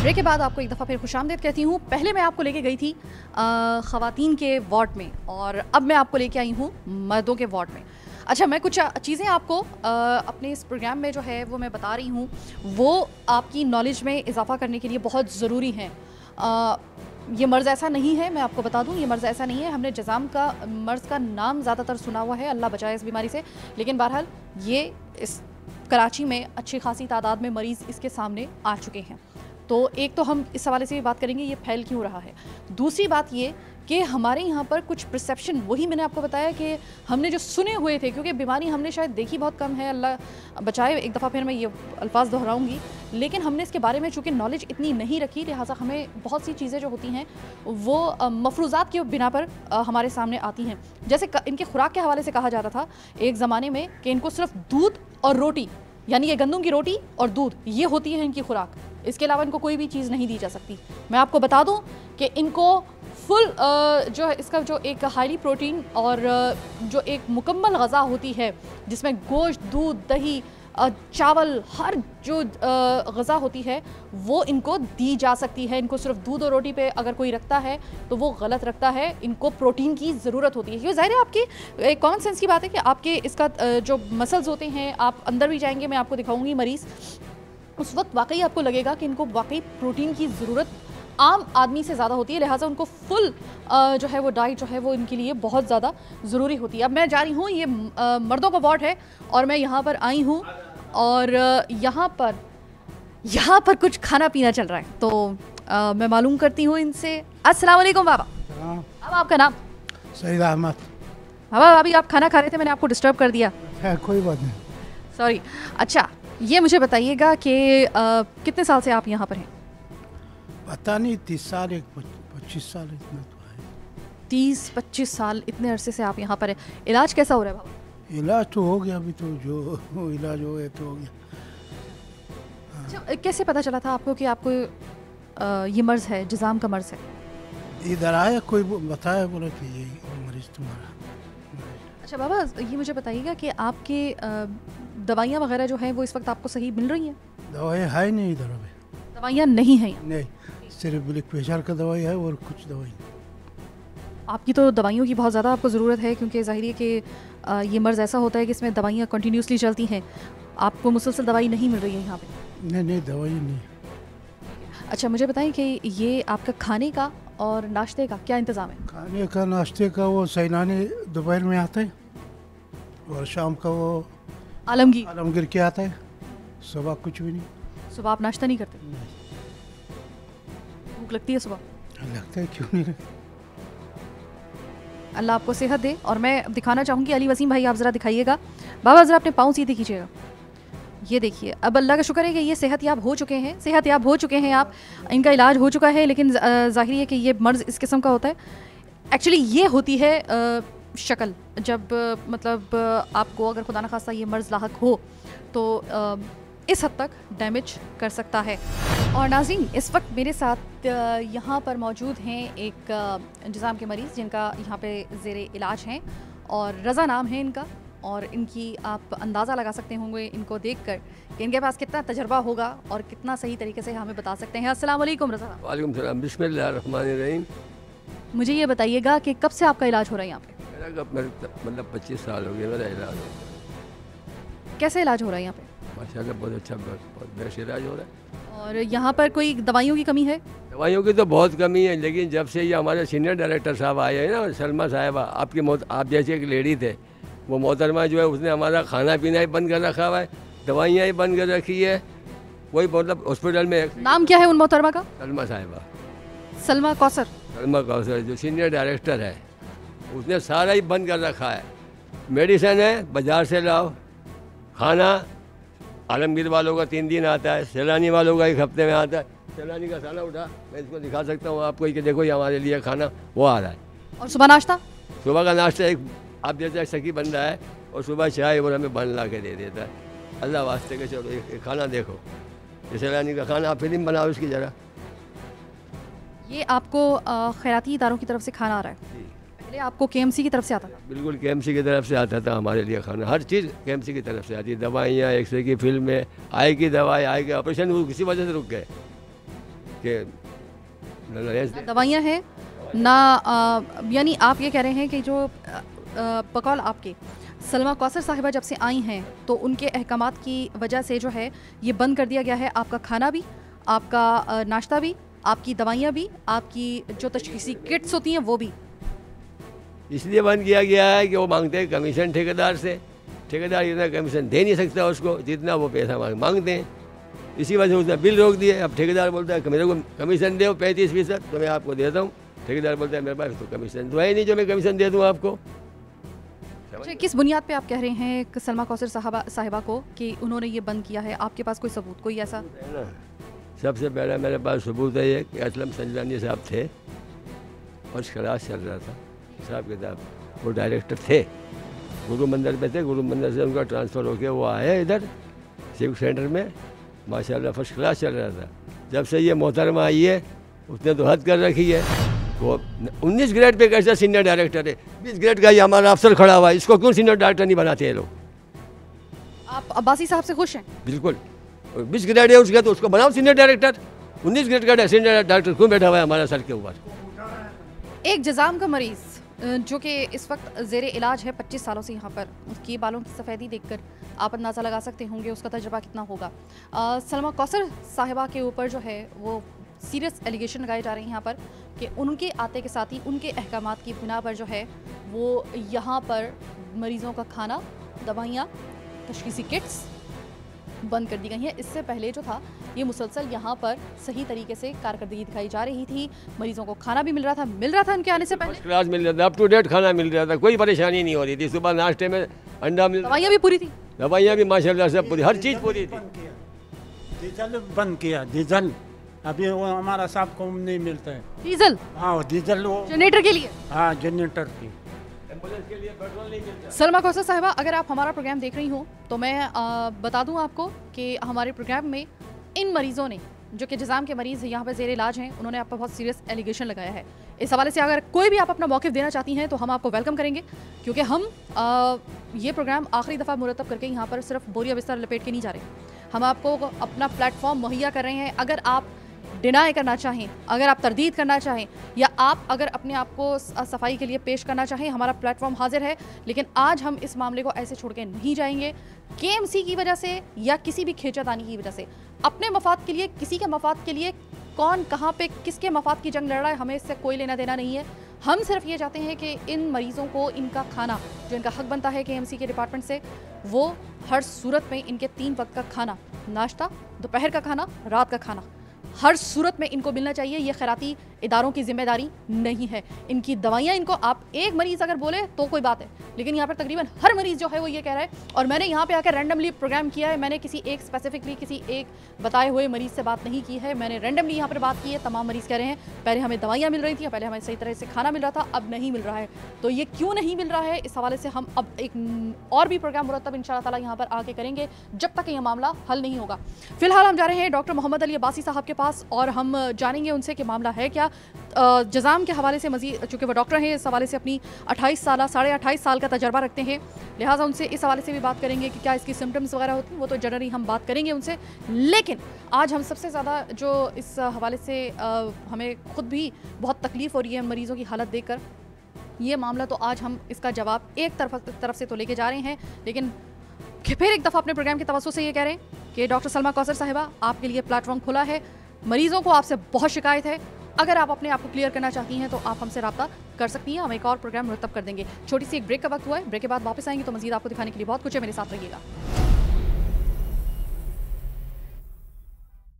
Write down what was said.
Break के बाद आपको एक दफ़ा फिर खुशामदीद कहती हूँ। पहले मैं आपको लेके गई थी ख़वातीन के वार्ड में और अब मैं आपको लेके आई हूँ मर्दों के वार्ड में। अच्छा, मैं कुछ चीज़ें आपको अपने इस प्रोग्राम में जो है वो मैं बता रही हूँ, वो आपकी नॉलेज में इजाफ़ा करने के लिए बहुत ज़रूरी हैं। ये मर्ज़ ऐसा नहीं है, मैं आपको बता दूँ, ये मर्ज़ ऐसा नहीं है। हमने जज़ाम का मर्ज़ का नाम ज़्यादातर सुना हुआ है, अल्लाह बचाए इस बीमारी से, लेकिन बहरहाल ये इस कराची में अच्छी खासी तादाद में मरीज़ इसके सामने आ चुके हैं। तो एक तो हम इस हवाले से भी बात करेंगे ये फैल क्यों रहा है। दूसरी बात ये कि हमारे यहाँ पर कुछ परसेप्शन, वही मैंने आपको बताया कि हमने जो सुने हुए थे, क्योंकि बीमारी हमने शायद देखी बहुत कम है, अल्लाह बचाए, एक दफ़ा फिर मैं ये अल्फाज दोहराऊंगी, लेकिन हमने इसके बारे में चूँकि नॉलेज इतनी नहीं रखी, लिहाजा हमें बहुत सी चीज़ें जो होती हैं वो मफरूज़ात के बिना पर हमारे सामने आती हैं। जैसे इनके खुराक के हवाले से कहा जाता था एक ज़माने में कि इनको सिर्फ दूध और रोटी, यानी ये गंदम की रोटी और दूध, ये होती है इनकी खुराक, इसके अलावा इनको कोई भी चीज़ नहीं दी जा सकती। मैं आपको बता दूं कि इनको फुल जो है इसका जो एक हाईली प्रोटीन और जो एक मुकम्मल ग़ज़ा होती है जिसमें गोश्त, दूध, दही, चावल, हर जो ग़ज़ा होती है वो इनको दी जा सकती है। इनको सिर्फ दूध और रोटी पे अगर कोई रखता है तो वो गलत रखता है, इनको प्रोटीन की ज़रूरत होती है। क्योंकि ज़ाहिर है आपकी एक कॉमन सेंस की बात है कि आपके इसका जो मसल्स होते हैं, आप अंदर भी जाएंगे, मैं आपको दिखाऊंगी मरीज़, उस वक्त वाकई आपको लगेगा कि इनको वाकई प्रोटीन की ज़रूरत आम आदमी से ज़्यादा होती है, लिहाजा उनको फुल जो है वो डाइट जो है वो इनके लिए बहुत ज़्यादा ज़रूरी होती है। अब मैं जा रही हूँ, ये मर्दों का वार्ड है और मैं यहाँ पर आई हूँ और यहाँ पर कुछ खाना पीना चल रहा है, तो मैं मालूम करती हूँ इनसे। अस्सलाम वालेकुम बाबा। अब आपका नाम? सईद अहमद। बाबा अभी आप खाना खा रहे थे, मैंने आपको डिस्टर्ब कर दिया? कोई बात नहीं, सॉरी। अच्छा, ये मुझे बताइएगा कि कितने साल से आप यहाँ पर हैं? पता नहीं, 30 साल, 25 साल, इतना तो है। 30-25 साल, इतने अरसे से आप यहाँ पर हैं। इलाज कैसा हो रहा है बाबा? इलाज तो हो गया, अभी तो जो इलाज हो गया तो हो गया। अच्छा, कैसे पता चला था आपको कि आपको ये मर्ज़ है, जज़ाम का मर्ज़ है? इधर आया कोई बताया, बोला कि ये मरीज तुम्हारा। अच्छा बाबा, ये मुझे बताइएगा कि आपके दवाइयाँ वगैरह जो हैं वो इस वक्त आपको सही मिल रही हैं? दवाई है नहीं इधर, अभी दवाइयाँ नहीं हैं? नहीं, सिर्फ ब्लड प्रेशर का दवाई है और कुछ दवाई। आपकी तो दवाइयों की बहुत ज़्यादा आपको ज़रूरत है, क्योंकि ज़ाहिर है कि ये मर्ज़ ऐसा होता है कि इसमें दवाइयाँ कंटिन्यूसली चलती हैं। आपको मुसलसल दवाई नहीं मिल रही है यहाँ पे? नहीं, दवाई नहीं। अच्छा, मुझे बताएं कि ये आपका खाने का और नाश्ते का क्या इंतज़ाम है? खाने का नाश्ते का वो सैलानी दोपहर में आता है और शाम का वो आलमगीर के आता है। सुबह कुछ भी नहीं। सुबह आप नाश्ता नहीं करते? भूख लगती है सुबह? लगता है, क्यों नहीं। अल्लाह आपको सेहत दे। और मैं दिखाना चाहूँगी, अली वसीम भाई आप ज़रा दिखाइएगा। बाबा ज़रा अपने पाँव सीधे खींचिएगा। ये देखिए, अब अल्लाह का शुक्र है कि ये सेहतयाब हो चुके हैं आप, इनका इलाज हो चुका है, लेकिन ज़ाहिर है कि ये मर्ज़ इस किस्म का होता है। एक्चुअली ये होती है शक्ल, जब मतलब आपको अगर खुदा न खास्ता ये मर्ज़ लाहक हो तो इस हद तक डैमेज कर सकता है। और नाज़रीन, इस वक्त मेरे साथ यहाँ पर मौजूद हैं एक इंतज़ाम के मरीज़ जिनका यहाँ पे ज़ेरे इलाज हैं और रज़ा नाम है इनका, और इनकी आप अंदाज़ा लगा सकते होंगे इनको देखकर कि इनके पास कितना तजर्बा होगा और कितना सही तरीके से हमें बता सकते हैं। अस्सलाम वालेकुम रज़ा। वालेकुम सलाम, बिस्मिल्लाहिर्रहमानिर्रहीम। मुझे ये बताइएगा कि कब से आपका इलाज हो रहा है यहाँ पे? मतलब 25 साल हो गए मेरा इलाज। कैसे इलाज हो रहा है यहाँ पे? माशाल्लाह बहुत अच्छा, बहुत बेस्ट इलाज हो रहा है। और यहाँ पर कोई दवाइयों की कमी है? दवाइयों की तो बहुत कमी है, लेकिन जब से ये हमारे सीनियर डायरेक्टर साहब आए हैं ना, सलमा साहिबा, आप जैसे एक लेडी थे, वो मोहतरमा जो है उसने हमारा खाना पीना ही बंद कर रखा हुआ है, दवाइयाँ ही बंद कर रखी है। वही मतलब हॉस्पिटल में। नाम क्या है उन मोहतरमा का? सलमा साहिबा। सलमा कौसर? सलमा कौसर जो सीनियर डायरेक्टर है, उसने सारा ही बंद कर रखा है। मेडिसिन है बाज़ार से लाओ, खाना आलमगीर वालों का 3 दिन आता है, सैलानी वालों का 1 हफ्ते में आता है। सैलानी का खाना उठा, मैं इसको दिखा सकता हूँ आपको कि देखो ये हमारे लिए खाना वो आ रहा है। और सुबह नाश्ता? सुबह का नाश्ता एक आप जैसा सखी बंदा है और सुबह चाय और हमें बन ला के दे देता है। अल्लाह वास्ते के चलो ये खाना देखो, ये सैलानी का खाना, आप फिल्म बनाओ इसकी ज़रा। ये आपको खैराती इदारों की तरफ से खाना आ रहा है? पहले आपको केएमसी की तरफ से आता था? बिल्कुल केएमसी की तरफ से आता था हमारे लिए खाना, हर चीज़ केएमसी की तरफ से आती है। दवाइयाँ, एक्सरे की फिल्में, आई की दवाई, आई के ऑपरेशन वो किसी वजह से रुक गए, कि दवाइयाँ हैं ना, यानी आप ये कह रहे हैं कि जो बकौल आपके सलमा कौसर साहिबा जब से आई हैं तो उनके अहकामात की वजह से जो है ये बंद कर दिया गया है, आपका खाना भी, आपका नाश्ता भी, आपकी दवाइयाँ भी, आपकी जो तशखीसी किट्स होती हैं वो भी। इसलिए बंद किया गया है कि वो मांगते हैं कमीशन ठेकेदार से, ठेकेदार इतना कमीशन दे नहीं सकता उसको जितना वो पैसा मांगते हैं, इसी वजह से उसने बिल रोक दिए। अब ठेकेदार बोलता है कि मेरे को कमीशन दो 35% तो मैं आपको देता हूँ, ठेकेदार बोलता है मेरे पास तो कमीशन तो है नहीं जो मैं कमीशन दे दूँ आपको। अच्छा, किस बुनियाद पे आप कह रहे हैं कि सलमा कौसर साहिबा को कि उन्होंने ये बंद किया है? आपके पास कोई सबूत, कोई ऐसा? सबसे पहला मेरे पास सबूत है ये कि असलम संजलानी साहब थे और क्लास चल रहा था, हिसाब किताब, वो डायरेक्टर थे, गुरु मंदिर पे थे, गुरु मंदिर से उनका ट्रांसफ़र होकर वो आए इधर सिविक सेंटर में, माशाल्लाह फर्स्ट क्लास चल रहा था। जब से ये मोहतरमा आई है उसने तो हद कर रखी है, वो 19 ग्रेड पे कैसा सीनियर डायरेक्टर है, 20 ग्रेड का ही हमारा अफसर खड़ा हुआ है, इसको क्यों सीनियर डायरेक्टर नहीं बनाते हैं लोग? आप अब्बासी साहब से खुश हैं? बिल्कुल, 20 ग्रेड है उसका तो उसको बनाओ सीनियर डायरेक्टर, 19 ग्रेड का सीनियर डायरेक्टर क्यों बैठा हुआ है हमारा सर के ऊपर? एक जजाम का मरीज़ जो कि इस वक्त ज़ेरे इलाज है 25 सालों से यहाँ पर, उसकी बालों की सफ़ेदी देखकर आप अंदाज़ा लगा सकते होंगे उसका तजुर्बा कितना होगा। सलमा कौसर साहिबा के ऊपर जो है वो सीरियस एलिगेशन लगाए जा रहे हैं यहाँ पर कि उनके आते के साथ ही उनके अहकामात की बिना पर जो है वो यहाँ पर मरीज़ों का खाना, दवाइयाँ, तशख़ीसी किट्स बंद कर दी गई हैं। इससे पहले जो था ये मुसलसल यहाँ पर सही तरीके से कारकर्दगी दिखाई जा रही थी, मरीजों को खाना भी मिल रहा था इनके आने से पहले, क्लास मिल रहा था, अप टू डेट खाना मिल रहा था, कोई परेशानी नहीं हो रही थी। सुबह नाश्ते में अंडा मिल, दवाइयाँ भी पूरी थी, दवाइयाँ भी माशाल्लाह सब पूरी, हर चीज़ पूरी थी। डीजल बंद किया, डीजल अभी वो हमारा साहब को नहीं मिलता है। डीजल? हाँ डीजल वो जनरेटर के लिए, हाँ जनरेटर की, एम्बुलेंस के लिए पेट्रोल नहीं मिलता। सलमा कौसर साहिबा अगर आप हमारा प्रोग्राम देख रही हो तो मैं बता दूं आपको कि हमारे प्रोग्राम में इन मरीज़ों ने जो कि जजाम के मरीज़ यहाँ पर ज़ेर इलाज हैं, उन्होंने आप पर बहुत सीरियस एलिगेशन लगाया है। इस हवाले से अगर कोई भी आप अपना मौक़िफ़ देना चाहती हैं तो हम आपको वेलकम करेंगे, क्योंकि हम ये प्रोग्राम आखिरी दफ़ा मुरतब करके यहाँ पर सिर्फ बोरिया बिस्तर लपेट के नहीं जा रहे, हम आपको अपना प्लेटफॉर्म मुहैया कर रहे हैं। अगर आप डिनाई करना चाहें, अगर आप तरदीद करना चाहें, या आप अगर अपने आप को सफाई के लिए पेश करना चाहें, हमारा प्लेटफॉर्म हाजिर है। लेकिन आज हम इस मामले को ऐसे छोड़ के नहीं जाएंगे KMC की वजह से या किसी भी खींचातानी की वजह से। अपने मफाद के लिए, किसी के मफाद के लिए कौन कहाँ पे किसके मफाद की जंग लड़ रहा है, हमें इससे कोई लेना देना नहीं है। हम सिर्फ ये चाहते हैं कि इन मरीज़ों को इनका खाना जो इनका हक बनता है KMC के डिपार्टमेंट से, वो हर सूरत में इनके 3 वक्त का खाना, नाश्ता, दोपहर का खाना, रात का खाना, हर सूरत में इनको मिलना चाहिए। ये खैराती इदारों की जिम्मेदारी नहीं है। इनकी दवाइयाँ इनको, आप एक मरीज़ अगर बोले तो कोई बात है, लेकिन यहाँ पर तकरीबन हर मरीज़ जो है वो ये कह रहा है। और मैंने यहाँ पे आकर रैंडमली प्रोग्राम किया है, मैंने किसी एक स्पेसिफिकली किसी एक बताए हुए मरीज़ से बात नहीं की है, मैंने रैंडमली यहाँ पर बात की है। तमाम मरीज़ कह रहे हैं पहले हमें दवाइयाँ मिल रही थी, पहले हमें सही तरह से खाना मिल रहा था, अब नहीं मिल रहा है। तो ये क्यों नहीं मिल रहा है, इस हवाले से हम अब एक और भी प्रोग्राम मुरतब इंशाअल्लाह ताला यहाँ पर आके करेंगे जब तक ये मामला हल नहीं होगा। फिलहाल हम जा रहे हैं डॉक्टर मोहम्मद अली अब्बासी साहब के पास और हम जानेंगे उनसे कि मामला है क्या। जजाम के हवाले से मज़ीद, चूँकि वो डॉक्टर हैं, इस हवाले से अपनी 28 साल का तजर्बा रखते हैं, लिहाजा उनसे इस हवाले से भी बात करेंगे कि क्या इसकी सिम्टम्स वगैरह होती हैं, वो तो जनरली हम बात करेंगे उनसे। लेकिन आज हम सबसे ज़्यादा जो इस हवाले से हमें ख़ुद भी बहुत तकलीफ़ हो रही है मरीज़ों की हालत देखकर, ये मामला तो आज हम इसका जवाब एक तरफ से तो लेके जा रहे हैं, लेकिन फिर एक दफ़ा अपने प्रोग्राम के तवज्जो से ये कह रहे हैं कि डॉक्टर सलमा कौसर साहिबा, आपके लिए प्लेटफॉर्म खुला है। मरीज़ों को आपसे बहुत शिकायत है, अगर आप अपने आप को क्लियर करना चाहती हैं तो आप हमसे रब्ता कर सकती हैं। हम एक और प्रोग्राम मुरतब कर देंगे। छोटी सी एक ब्रेक का वक्त हुआ है, ब्रेक के बाद वापस आएंगे तो मज़ीद आपको दिखाने के लिए बहुत कुछ है, मेरे साथ रहिएगा।